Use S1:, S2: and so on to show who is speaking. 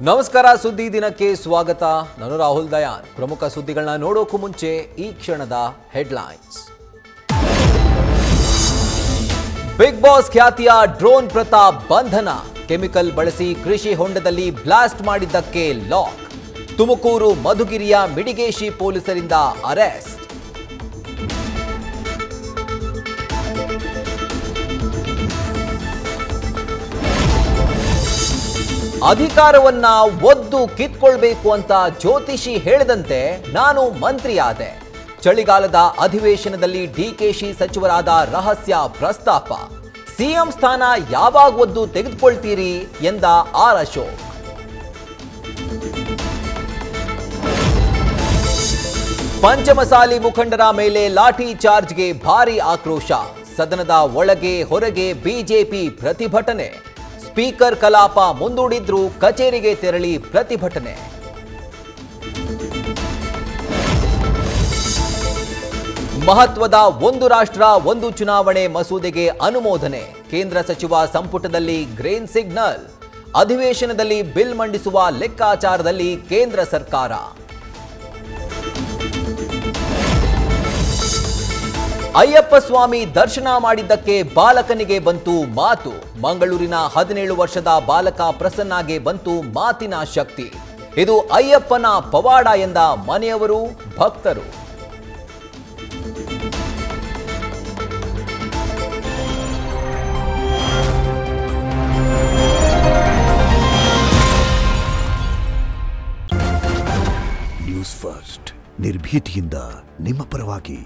S1: ನಮಸ್ಕಾರ ಸುದ್ದಿ ದಿನಕ್ಕೆ ಸ್ವಾಗತ. ನಾನು ರಾಹುಲ್ ದಯಾನ್. ಪ್ರಮುಖ ಸುದ್ದಿಗಳನ್ನ ನೋಡೋಕು ಮುಂಚೆ ಈ ಕ್ಷಣದ ಹೆಡ್ಲೈನ್ಸ್. ಬಿಗ್ ಬಾಸ್ ಖ್ಯಾತಿಯ ಡ್ರೋನ್ ಪ್ರತಾಪ್ ಬಂಧನ. ಕೆಮಿಕಲ್ ಬಳಸಿ ಕೃಷಿ ಹೊಂಡದಲ್ಲಿ ಬ್ಲಾಸ್ಟ್ ಮಾಡಿದ್ದಕ್ಕೆ ಲಾಕ್. ತುಮಕೂರು ಮಧುಗಿರಿಯ ಮಿಡಿಗೇಶಿ ಪೊಲೀಸರಿಂದ ಅರೆಸ್ಟ್. ಅಧಿಕಾರವನ್ನ ಒದ್ದು ಕಿತ್ಕೊಳ್ಬೇಕು ಅಂತ ಜ್ಯೋತಿಷಿ ಹೇಳಿದಂತೆ ನಾನು ಮಂತ್ರಿಯಾದೆ. ಚಳಿಗಾಲದ ಅಧಿವೇಶನದಲ್ಲಿ ಡಿಕೆಶಿ ಸಚಿವರಾದ ರಹಸ್ಯ ಪ್ರಸ್ತಾಪ. ಸಿಎಂ ಸ್ಥಾನ ಯಾವಾಗ ಒದ್ದು ತೆಗೆದುಕೊಳ್ತೀರಿ ಎಂದ ಆರ್ ಅಶೋಕ್. ಪಂಚಮಸಾಲಿ ಮುಖಂಡರ ಮೇಲೆ ಲಾಠಿ ಚಾರ್ಜ್ಗೆ ಭಾರೀ ಆಕ್ರೋಶ. ಸದನದ ಒಳಗೆ ಹೊರಗೆ ಬಿಜೆಪಿ ಪ್ರತಿಭಟನೆ. ಸ್ಪೀಕರ್ ಕಲಾಪ ಮುಂದೂಡಿದ್ರೂ ಕಚೇರಿಗೆ ತೆರಳಿ ಪ್ರತಿಭಟನೆ. ಮಹತ್ವದ ಒಂದು ರಾಷ್ಟ್ರ ಒಂದು ಚುನಾವಣೆ ಮಸೂದೆಗೆ ಅನುಮೋದನೆ. ಕೇಂದ್ರ ಸಚಿವ ಸಂಪುಟದಲ್ಲಿ ಗ್ರೀನ್ ಸಿಗ್ನಲ್. ಅಧಿವೇಶನದಲ್ಲಿ ಬಿಲ್ ಮಂಡಿಸುವ ಲೆಕ್ಕಾಚಾರದಲ್ಲಿ ಕೇಂದ್ರ ಸರ್ಕಾರ. ಅಯ್ಯಪ್ಪ ಸ್ವಾಮಿ ದರ್ಶನ ಮಾಡಿದ್ದಕ್ಕೆ ಬಾಲಕನಿಗೆ ಬಂತು ಮಾತು. ಮಂಗಳೂರಿನ 17 ವರ್ಷದ ಬಾಲಕ ಪ್ರಸನ್ನಗೆ ಬಂತು ಮಾತಿನ ಶಕ್ತಿ. ಇದು ಅಯ್ಯಪ್ಪನ ಪವಾಡ ಎಂದ ಮನೆಯವರು, ಭಕ್ತರು.
S2: ನ್ಯೂಸ್ ಫಸ್ಟ್, ನಿರ್ಭೀತಿಯಿಂದ ನಿಮ್ಮ ಪರವಾಗಿ.